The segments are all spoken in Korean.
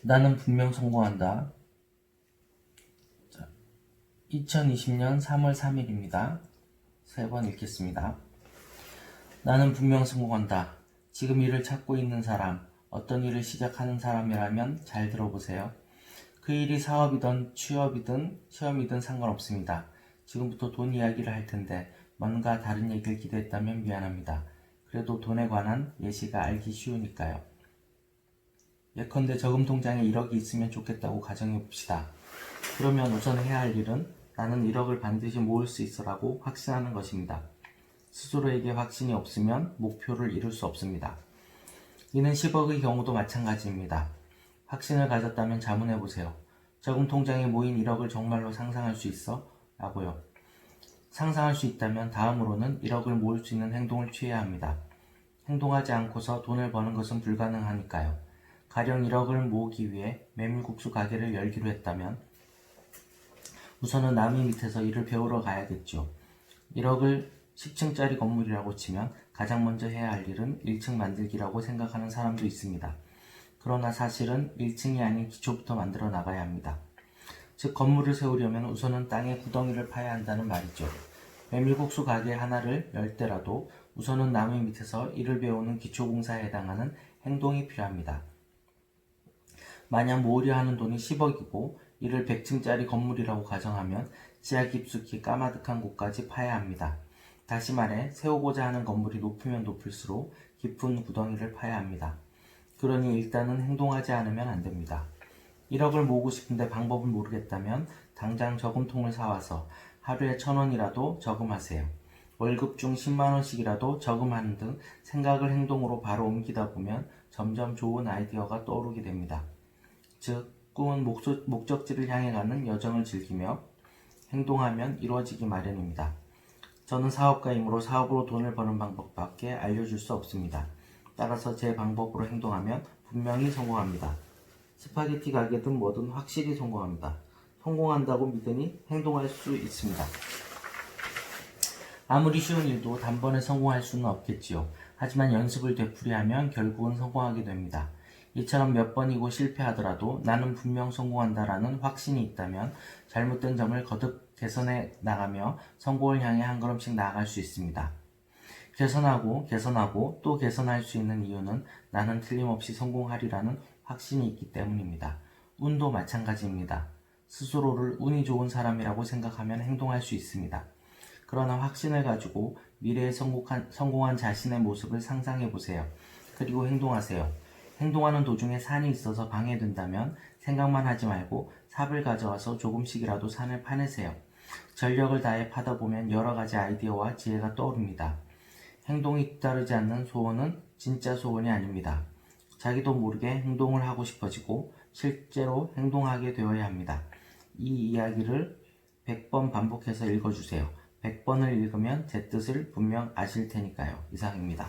나는 분명 성공한다. 2020년 3월 3일입니다. 세 번 읽겠습니다. 나는 분명 성공한다. 지금 일을 찾고 있는 사람, 어떤 일을 시작하는 사람이라면 잘 들어보세요. 그 일이 사업이든 취업이든 시험이든 상관없습니다. 지금부터 돈 이야기를 할 텐데 뭔가 다른 얘기를 기대했다면 미안합니다. 그래도 돈에 관한 예시가 알기 쉬우니까요. 예컨대 저금 통장에 1억이 있으면 좋겠다고 가정해봅시다. 그러면 우선 해야 할 일은 나는 1억을 반드시 모을 수 있어라고 확신하는 것입니다. 스스로에게 확신이 없으면 목표를 이룰 수 없습니다. 이는 10억의 경우도 마찬가지입니다. 확신을 가졌다면 자문해보세요. 저금 통장에 모인 1억을 정말로 상상할 수 있어? 라고요. 상상할 수 있다면 다음으로는 1억을 모을 수 있는 행동을 취해야 합니다. 행동하지 않고서 돈을 버는 것은 불가능하니까요. 가령 1억을 모으기 위해 메밀국수 가게를 열기로 했다면 우선은 남의 밑에서 일을 배우러 가야겠죠. 1억을 10층짜리 건물이라고 치면 가장 먼저 해야 할 일은 1층 만들기라고 생각하는 사람도 있습니다. 그러나 사실은 1층이 아닌 기초부터 만들어 나가야 합니다. 즉 건물을 세우려면 우선은 땅에 구덩이를 파야 한다는 말이죠. 메밀국수 가게 하나를 열 때라도 우선은 남의 밑에서 일을 배우는 기초공사에 해당하는 행동이 필요합니다. 만약 모으려 하는 돈이 10억이고 이를 100층짜리 건물이라고 가정하면 지하 깊숙이 까마득한 곳까지 파야 합니다. 다시 말해 세우고자 하는 건물이 높으면 높을수록 깊은 구덩이를 파야 합니다. 그러니 일단은 행동하지 않으면 안 됩니다. 1억을 모으고 싶은데 방법을 모르겠다면 당장 저금통을 사와서 하루에 1,000원이라도 저금하세요. 월급 중 10만원씩이라도 저금하는 등 생각을 행동으로 바로 옮기다 보면 점점 좋은 아이디어가 떠오르게 됩니다. 즉, 꿈은 목적지를 향해 가는 여정을 즐기며 행동하면 이루어지기 마련입니다. 저는 사업가이므로 사업으로 돈을 버는 방법밖에 알려줄 수 없습니다. 따라서 제 방법으로 행동하면 분명히 성공합니다. 스파게티 가게든 뭐든 확실히 성공합니다. 성공한다고 믿으니 행동할 수 있습니다. 아무리 쉬운 일도 단번에 성공할 수는 없겠지요. 하지만 연습을 되풀이하면 결국은 성공하게 됩니다. 이처럼 몇 번이고 실패하더라도 나는 분명 성공한다라는 확신이 있다면 잘못된 점을 거듭 개선해 나가며 성공을 향해 한 걸음씩 나아갈 수 있습니다. 개선하고 또 개선할 수 있는 이유는 나는 틀림없이 성공하리라는 확신이 있기 때문입니다. 운도 마찬가지입니다. 스스로를 운이 좋은 사람이라고 생각하면 행동할 수 있습니다. 그러나 확신을 가지고 미래에 성공한 자신의 모습을 상상해 보세요. 그리고 행동하세요. 행동하는 도중에 산이 있어서 방해된다면 생각만 하지 말고 삽을 가져와서 조금씩이라도 산을 파내세요. 전력을 다해 파다 보면 여러 가지 아이디어와 지혜가 떠오릅니다. 행동이 뒤따르지 않는 소원은 진짜 소원이 아닙니다. 자기도 모르게 행동을 하고 싶어지고 실제로 행동하게 되어야 합니다. 이 이야기를 100번 반복해서 읽어주세요. 100번을 읽으면 제 뜻을 분명 아실 테니까요. 이상입니다.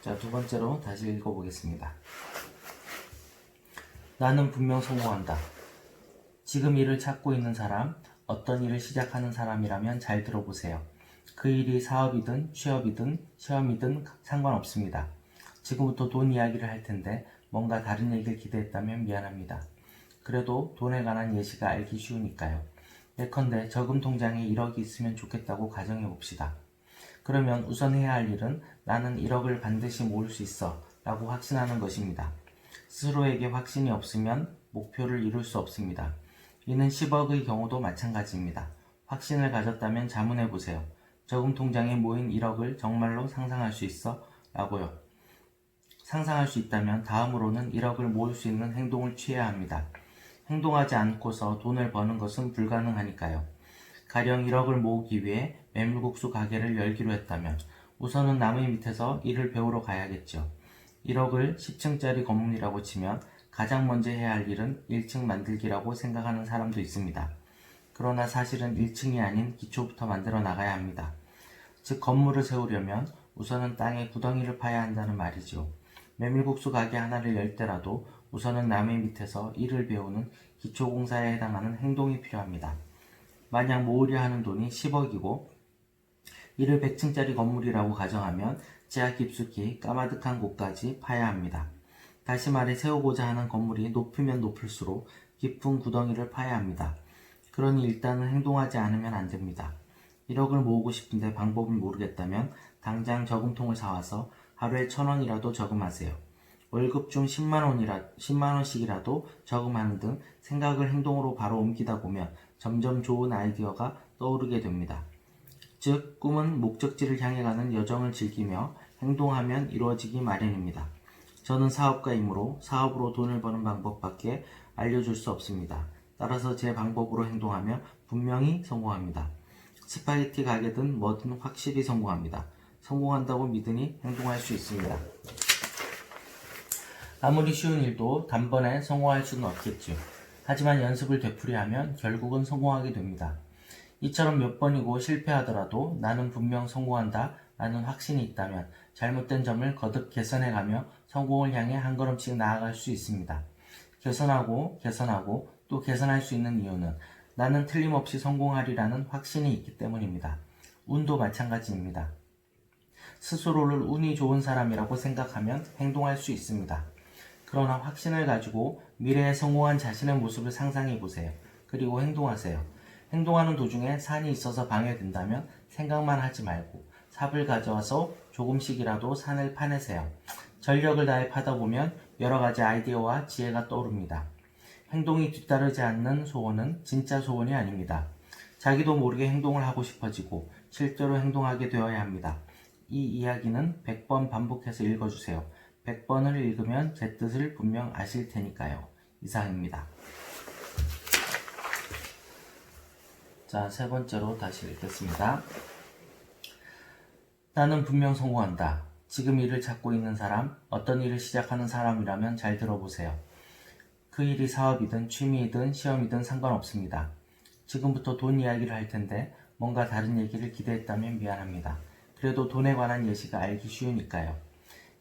자, 두 번째로 다시 읽어보겠습니다. 나는 분명 성공한다. 지금 일을 찾고 있는 사람, 어떤 일을 시작하는 사람이라면 잘 들어보세요. 그 일이 사업이든 취업이든 시험이든 상관없습니다. 지금부터 돈 이야기를 할 텐데 뭔가 다른 얘기를 기대했다면 미안합니다. 그래도 돈에 관한 예시가 알기 쉬우니까요. 예컨대 저금 통장에 1억이 있으면 좋겠다고 가정해봅시다. 그러면 우선 해야 할 일은 나는 1억을 반드시 모을 수 있어 라고 확신하는 것입니다. 스스로에게 확신이 없으면 목표를 이룰 수 없습니다. 이는 10억의 경우도 마찬가지입니다. 확신을 가졌다면 자문해보세요. 저금 통장에 모인 1억을 정말로 상상할 수 있어? 라고요. 상상할 수 있다면 다음으로는 1억을 모을 수 있는 행동을 취해야 합니다. 행동하지 않고서 돈을 버는 것은 불가능하니까요. 가령 1억을 모으기 위해 메밀국수 가게를 열기로 했다면 우선은 남의 밑에서 일을 배우러 가야겠죠. 1억을 10층짜리 건물이라고 치면 가장 먼저 해야 할 일은 1층 만들기라고 생각하는 사람도 있습니다. 그러나 사실은 1층이 아닌 기초부터 만들어 나가야 합니다. 즉 건물을 세우려면 우선은 땅에 구덩이를 파야 한다는 말이죠. 메밀국수 가게 하나를 열 때라도 우선은 남의 밑에서 일을 배우는 기초공사에 해당하는 행동이 필요합니다. 만약 모으려 하는 돈이 10억이고 이를 100층짜리 건물이라고 가정하면 지하 깊숙이 까마득한 곳까지 파야 합니다. 다시 말해 세우고자 하는 건물이 높으면 높을수록 깊은 구덩이를 파야 합니다. 그러니 일단은 행동하지 않으면 안 됩니다. 1억을 모으고 싶은데 방법을 모르겠다면 당장 저금통을 사와서 하루에 1,000원이라도 저금하세요. 월급 중 10만원씩이라도 저금하는 등 생각을 행동으로 바로 옮기다 보면 점점 좋은 아이디어가 떠오르게 됩니다. 즉, 꿈은 목적지를 향해 가는 여정을 즐기며 행동하면 이루어지기 마련입니다. 저는 사업가이므로 사업으로 돈을 버는 방법밖에 알려줄 수 없습니다. 따라서 제 방법으로 행동하며 분명히 성공합니다. 스파게티 가게든 뭐든 확실히 성공합니다. 성공한다고 믿으니 행동할 수 있습니다. 아무리 쉬운 일도 단번에 성공할 수는 없겠죠. 하지만 연습을 되풀이하면 결국은 성공하게 됩니다. 이처럼 몇 번이고 실패하더라도 나는 분명 성공한다 라는 확신이 있다면 잘못된 점을 거듭 개선해가며 성공을 향해 한 걸음씩 나아갈 수 있습니다. 개선하고 또 개선할 수 있는 이유는 나는 틀림없이 성공하리라는 확신이 있기 때문입니다. 운도 마찬가지입니다. 스스로를 운이 좋은 사람이라고 생각하면 행동할 수 있습니다. 그러나 확신을 가지고 미래에 성공한 자신의 모습을 상상해 보세요. 그리고 행동하세요. 행동하는 도중에 산이 있어서 방해된다면 생각만 하지 말고 삽을 가져와서 조금씩이라도 산을 파내세요. 전력을 다해 파다 보면 여러 가지 아이디어와 지혜가 떠오릅니다. 행동이 뒤따르지 않는 소원은 진짜 소원이 아닙니다. 자기도 모르게 행동을 하고 싶어지고 실제로 행동하게 되어야 합니다. 이 이야기는 100번 반복해서 읽어주세요. 100번을 읽으면 제 뜻을 분명 아실 테니까요. 이상입니다. 자, 세 번째로 다시 읽겠습니다. 나는 분명 성공한다. 지금 일을 찾고 있는 사람, 어떤 일을 시작하는 사람이라면 잘 들어보세요. 그 일이 사업이든 취미이든 시험이든 상관없습니다. 지금부터 돈 이야기를 할 텐데 뭔가 다른 얘기를 기대했다면 미안합니다. 그래도 돈에 관한 예시가 알기 쉬우니까요.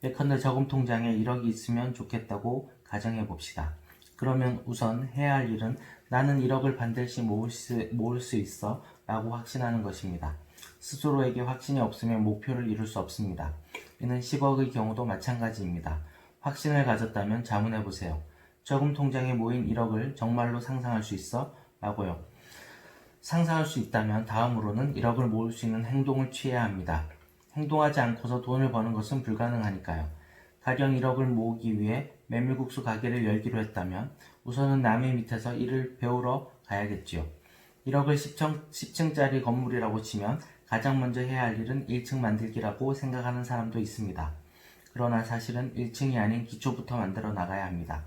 예컨대 저금 통장에 1억이 있으면 좋겠다고 가정해 봅시다. 그러면 우선 해야 할 일은 나는 1억을 반드시 모을 수 있어 라고 확신하는 것입니다. 스스로에게 확신이 없으면 목표를 이룰 수 없습니다. 이는 10억의 경우도 마찬가지입니다. 확신을 가졌다면 자문해 보세요. 저금 통장에 모인 1억을 정말로 상상할 수 있어? 라고요. 상상할 수 있다면 다음으로는 1억을 모을 수 있는 행동을 취해야 합니다. 행동하지 않고서 돈을 버는 것은 불가능하니까요. 가령 1억을 모으기 위해 메밀국수 가게를 열기로 했다면 우선은 남의 밑에서 일을 배우러 가야겠지요. 1억을 10층짜리 건물이라고 치면 가장 먼저 해야 할 일은 1층 만들기라고 생각하는 사람도 있습니다. 그러나 사실은 1층이 아닌 기초부터 만들어 나가야 합니다.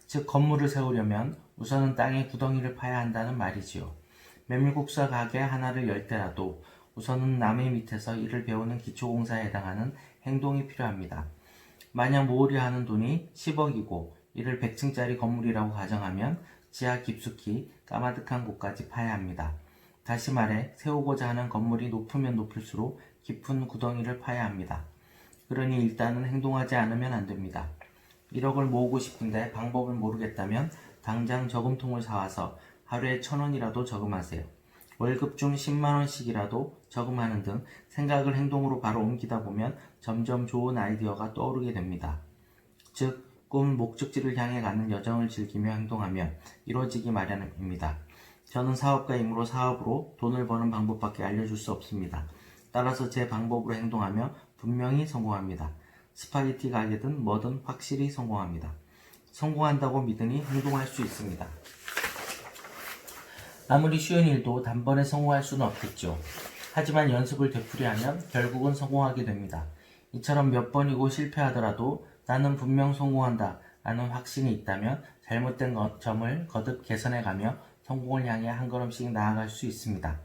즉 건물을 세우려면 우선은 땅에 구덩이를 파야 한다는 말이지요. 메밀국수 가게 하나를 열 때라도 우선은 남의 밑에서 일을 배우는 기초공사에 해당하는 행동이 필요합니다. 만약 모으려 하는 돈이 10억이고 이를 100층짜리 건물이라고 가정하면 지하 깊숙이 까마득한 곳까지 파야 합니다. 다시 말해 세우고자 하는 건물이 높으면 높을수록 깊은 구덩이를 파야 합니다. 그러니 일단은 행동하지 않으면 안 됩니다. 1억을 모으고 싶은데 방법을 모르겠다면 당장 저금통을 사와서 하루에 1,000원이라도 저금하세요. 월급 중 10만원씩이라도 저금하는 등 생각을 행동으로 바로 옮기다 보면 점점 좋은 아이디어가 떠오르게 됩니다. 즉, 꿈은 목적지를 향해 가는 여정을 즐기며 행동하면 이루어지기 마련입니다. 저는 사업가이므로 사업으로 돈을 버는 방법밖에 알려줄 수 없습니다. 따라서 제 방법으로 행동하며 분명히 성공합니다. 스파게티 가게든 뭐든 확실히 성공합니다. 성공한다고 믿으니 행동할 수 있습니다. 아무리 쉬운 일도 단번에 성공할 수는 없겠죠. 하지만 연습을 되풀이하면 결국은 성공하게 됩니다. 이처럼 몇 번이고 실패하더라도 나는 분명 성공한다 라는 확신이 있다면 잘못된 점을 거듭 개선해가며 성공을 향해 한 걸음씩 나아갈 수 있습니다.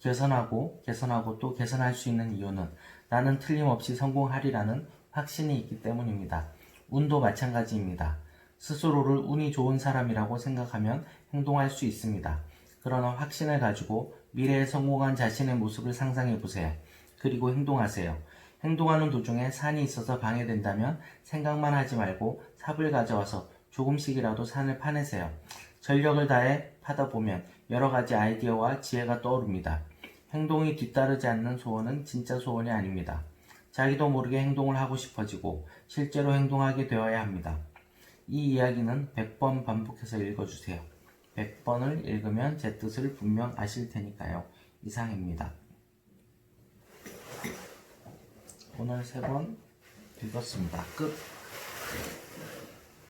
개선하고 또 개선할 수 있는 이유는 나는 틀림없이 성공하리라는 확신이 있기 때문입니다. 운도 마찬가지입니다. 스스로를 운이 좋은 사람이라고 생각하면 행동할 수 있습니다. 그러나 확신을 가지고 미래에 성공한 자신의 모습을 상상해 보세요. 그리고 행동하세요. 행동하는 도중에 산이 있어서 방해된다면 생각만 하지 말고 삽을 가져와서 조금씩이라도 산을 파내세요. 전력을 다해 파다 보면 여러 가지 아이디어와 지혜가 떠오릅니다. 행동이 뒤따르지 않는 소원은 진짜 소원이 아닙니다. 자기도 모르게 행동을 하고 싶어지고 실제로 행동하게 되어야 합니다. 이 이야기는 100번 반복해서 읽어주세요. 100번을 읽으면 제 뜻을 분명 아실 테니까요. 이상입니다. 오늘 3번 읽었습니다. 끝.